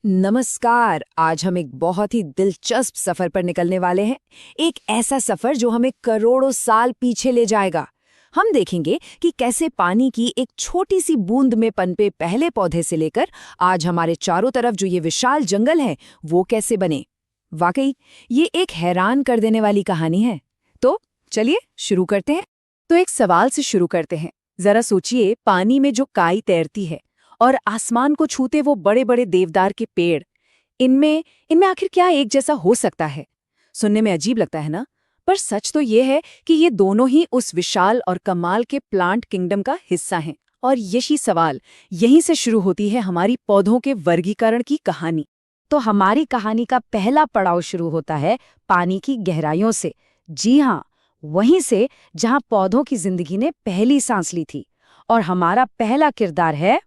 नमस्कार। आज हम एक बहुत ही दिलचस्प सफर पर निकलने वाले हैं। एक ऐसा सफर जो हमें करोड़ों साल पीछे ले जाएगा। हम देखेंगे कि कैसे पानी की एक छोटी सी बूंद में पनपे पहले पौधे से लेकर आज हमारे चारों तरफ जो ये विशाल जंगल है वो कैसे बने। वाकई ये एक हैरान कर देने वाली कहानी है। तो चलिए शुरू करते हैं। तो एक सवाल से शुरू करते हैं। जरा सोचिए, पानी में जो काई तैरती है और आसमान को छूते वो बड़े बड़े देवदार के पेड़, इनमें इनमें आखिर क्या एक जैसा हो सकता है? सुनने में अजीब लगता है ना, पर सच तो ये है कि ये दोनों ही उस विशाल और कमाल के प्लांट किंगडम का हिस्सा हैं। और यही सवाल, यहीं से शुरू होती है हमारी पौधों के वर्गीकरण की कहानी। तो हमारी कहानी का पहला पड़ाव शुरू होता है पानी की गहराइयों से। जी हाँ, वहीं से जहां पौधों की जिंदगी ने पहली सांस ली थी। और हमारा पहला किरदार है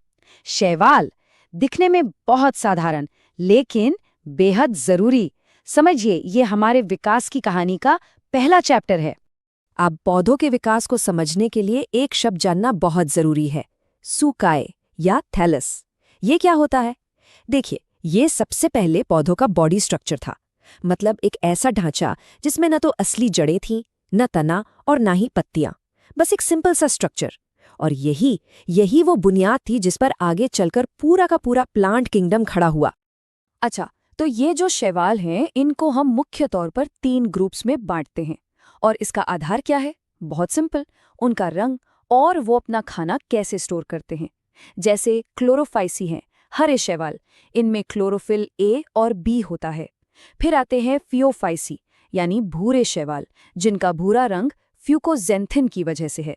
शैवाल। दिखने में बहुत साधारण लेकिन बेहद जरूरी। समझिए, ये हमारे विकास की कहानी का पहला चैप्टर है। अब पौधों के विकास को समझने के लिए एक शब्द जानना बहुत जरूरी है, सूकाए या थैलस। ये क्या होता है? देखिए, ये सबसे पहले पौधों का बॉडी स्ट्रक्चर था। मतलब एक ऐसा ढांचा जिसमें न तो असली जड़ें थीं, न तना और ना ही पत्तियां। बस एक सिंपल सा स्ट्रक्चर। और यही यही वो बुनियाद थी जिस पर आगे चलकर पूरा का पूरा प्लांट किंगडम खड़ा हुआ। अच्छा, तो ये जो शैवाल हैं, इनको हम मुख्य तौर पर 3 ग्रुप्स में बांटते हैं। और इसका आधार क्या है? बहुत सिंपल, उनका रंग और वो अपना खाना कैसे स्टोर करते हैं। जैसे क्लोरोफाइसी हैं, हरे शैवाल, इनमें क्लोरोफिल ए और बी होता है। फिर आते हैं फियोफाइसी, यानी भूरे शैवाल, जिनका भूरा रंग फ्यूकोजेंथिन की वजह से है।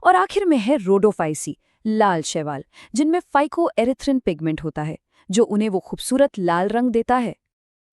और आखिर में है रोडोफाइसी, लाल शैवाल, जिनमें फाइकोएरिथ्रिन पिगमेंट होता है, जो उन्हें वो खूबसूरत लाल रंग देता है।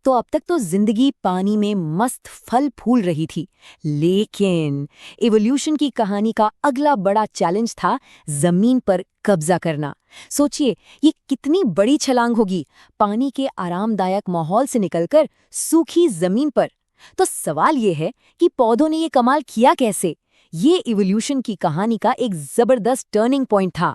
तो अब तक तो जिंदगी पानी में मस्त फल फूल रही थी, लेकिन इवोल्यूशन की कहानी का अगला बड़ा चैलेंज था जमीन पर कब्जा करना। सोचिए, ये कितनी बड़ी छलांग होगी, पानी के आरामदायक माहौल से निकलकर सूखी जमीन पर। तो सवाल ये है कि पौधों ने ये कमाल किया कैसे? ये इवोल्यूशन की कहानी का एक जबरदस्त टर्निंग पॉइंट था।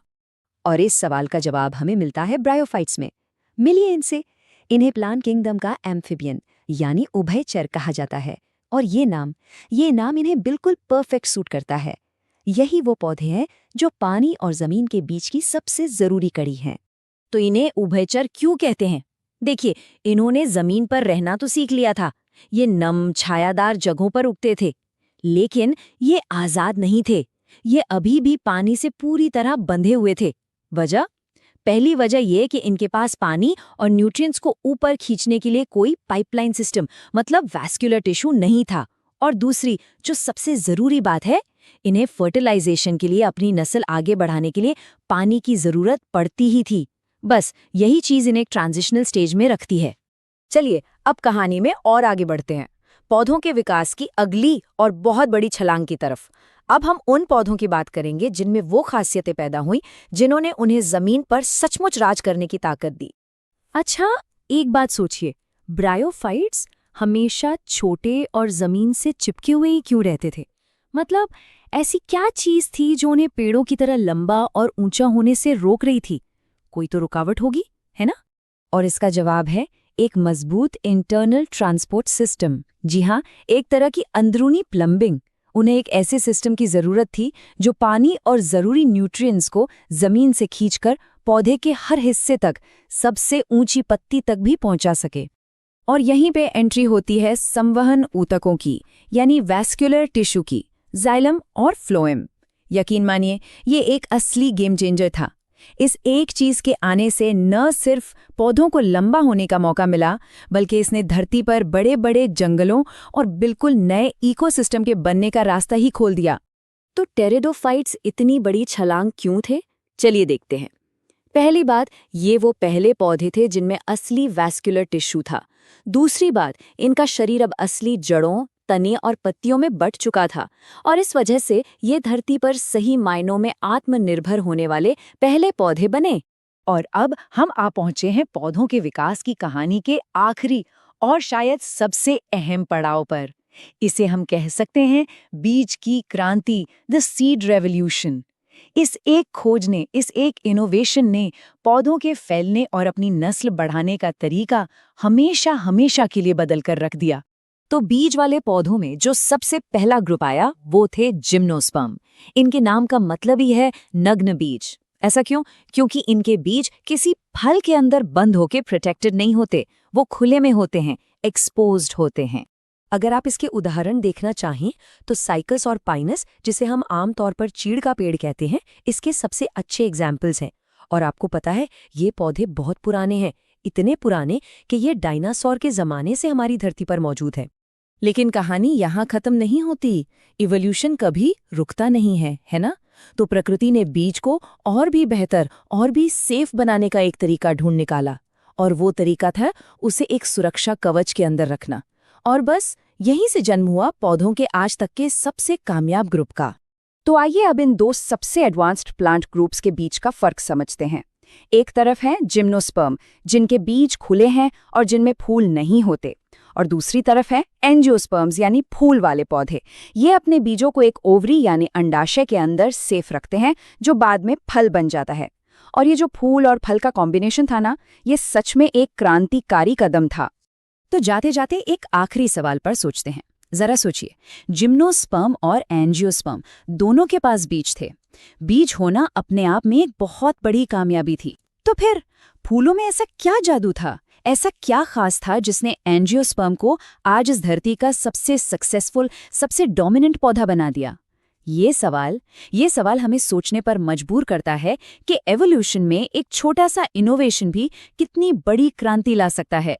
और इस सवाल का जवाब हमें मिलता है ब्रायोफाइट्स में। मिलिए इनसे। इन्हें प्लांट किंगडम का एम्फिबियन यानी उभयचर कहा जाता है। और ये नाम इन्हें बिल्कुल परफेक्ट सूट करता है। यही वो पौधे हैं जो पानी और जमीन के बीच की सबसे जरूरी कड़ी हैं। तो इन्हें उभयचर क्यों कहते हैं? देखिए, इन्होंने जमीन पर रहना तो सीख लिया था। ये नम छायादार जगहों पर उगते थे, लेकिन ये आजाद नहीं थे। ये अभी भी पानी से पूरी तरह बंधे हुए थे। वजह? पहली वजह ये कि इनके पास पानी और न्यूट्रिएंट्स को ऊपर खींचने के लिए कोई पाइपलाइन सिस्टम, मतलब वैस्कुलर टिश्यू नहीं था। और दूसरी, जो सबसे जरूरी बात है, इन्हें फर्टिलाइजेशन के लिए, अपनी नस्ल आगे बढ़ाने के लिए पानी की जरूरत पड़ती ही थी। बस यही चीज इन्हें ट्रांजिशनल स्टेज में रखती है। चलिए, अब कहानी में और आगे बढ़ते हैं, पौधों के विकास की अगली और बहुत बड़ी छलांग की तरफ। अब हम उन पौधों की बात करेंगे जिनमें वो खासियतें पैदा हुई जिन्होंने उन्हें जमीन पर सचमुच राज करने की ताकत दी। अच्छा, एक बात सोचिए, ब्रायोफाइट्स हमेशा छोटे और जमीन से चिपके हुए ही क्यों रहते थे? मतलब ऐसी क्या चीज थी जो उन्हें पेड़ों की तरह लंबा और ऊंचा होने से रोक रही थी? कोई तो रुकावट होगी, है ना? और इसका जवाब है एक मजबूत इंटरनल ट्रांसपोर्ट सिस्टम। जी हाँ, एक तरह की अंदरूनी प्लम्बिंग। उन्हें एक ऐसे सिस्टम की जरूरत थी जो पानी और जरूरी न्यूट्रिएंट्स को जमीन से खींचकर पौधे के हर हिस्से तक, सबसे ऊंची पत्ती तक भी पहुंचा सके। और यहीं पे एंट्री होती है संवहन ऊतकों की, यानी वैस्कुलर टिश्यू की, जाइलम और फ्लोएम। यकीन मानिए, ये एक असली गेम चेंजर था। इस एक चीज के आने से न सिर्फ पौधों को लंबा होने का मौका मिला, बल्कि इसने धरती पर बड़े बड़े जंगलों और बिल्कुल नए इकोसिस्टम के बनने का रास्ता ही खोल दिया। तो टेरिडोफाइट्स इतनी बड़ी छलांग क्यों थे? चलिए देखते हैं। पहली बात, ये वो पहले पौधे थे जिनमें असली वैस्कुलर टिश्यू था। दूसरी बात, इनका शरीर अब असली जड़ों, तने और पत्तियों में बट चुका था। और इस वजह से ये धरती पर सही मायनों में आत्मनिर्भर होने वाले पहले पौधे बने। और अब हम आ पहुंचे हैं पौधों के विकास की कहानी के आखिरी और शायद सबसे अहम पड़ाव पर। इसे हम कह सकते हैं बीज की क्रांति, द सीड रेवोल्यूशन। इस एक खोज ने, इस एक इनोवेशन ने पौधों के फैलने और अपनी नस्ल बढ़ाने का तरीका हमेशा हमेशा के लिए बदल कर रख दिया। तो बीज वाले पौधों में जो सबसे पहला ग्रुप आया वो थे जिम्नोस्पर्म। इनके नाम का मतलब ही है नग्न बीज। ऐसा क्यों? क्योंकि इनके बीज किसी फल के अंदर बंद होके प्रोटेक्टेड नहीं होते, वो खुले में होते हैं, एक्सपोज्ड होते हैं। अगर आप इसके उदाहरण देखना चाहें तो साइकस और पाइनस, जिसे हम आमतौर पर चीड़ का पेड़ कहते हैं, इसके सबसे अच्छे एग्जाम्पल्स हैं। और आपको पता है, ये पौधे बहुत पुराने हैं, इतने पुराने कि ये डायनासोर के ज़माने से हमारी धरती पर मौजूद है। लेकिन कहानी यहाँ खत्म नहीं होती। इवोल्यूशन कभी रुकता नहीं है, है ना? तो प्रकृति ने बीज को और भी बेहतर और भी सेफ बनाने का एक तरीका ढूंढ निकाला, और वो तरीका था उसे एक सुरक्षा कवच के अंदर रखना। और बस यहीं से जन्म हुआ पौधों के आज तक के सबसे कामयाब ग्रुप का। तो आइए अब इन दो सबसे एडवांस्ड प्लांट ग्रुप्स के बीच का फर्क समझते हैं। एक तरफ है जिम्नोस्पर्म, जिनके बीज खुले हैं और जिनमें फूल नहीं होते, और दूसरी तरफ है एंजियोस्पर्म्स यानी फूल वाले पौधे। ये अपने बीजों को एक ओवरी यानी अंडाशय के अंदर सेफ रखते हैं, जो बाद में फल बन जाता है। और ये जो फूल और फल का कॉम्बिनेशन था ना, ये सच में एक क्रांतिकारी कदम था। तो जाते जाते एक आखिरी सवाल पर सोचते हैं। जरा सोचिए, जिम्नोस्पर्म और एंजियोस्पर्म दोनों के पास बीज थे। बीज होना अपने आप में एक बहुत बड़ी कामयाबी थी। तो फिर फूलों में ऐसा क्या जादू था? ऐसा क्या खास था जिसने एंजियोस्पर्म को आज इस धरती का सबसे सक्सेसफुल, सबसे डोमिनेंट पौधा बना दिया? ये सवाल हमें सोचने पर मजबूर करता है कि एवोल्यूशन में एक छोटा सा इनोवेशन भी कितनी बड़ी क्रांति ला सकता है।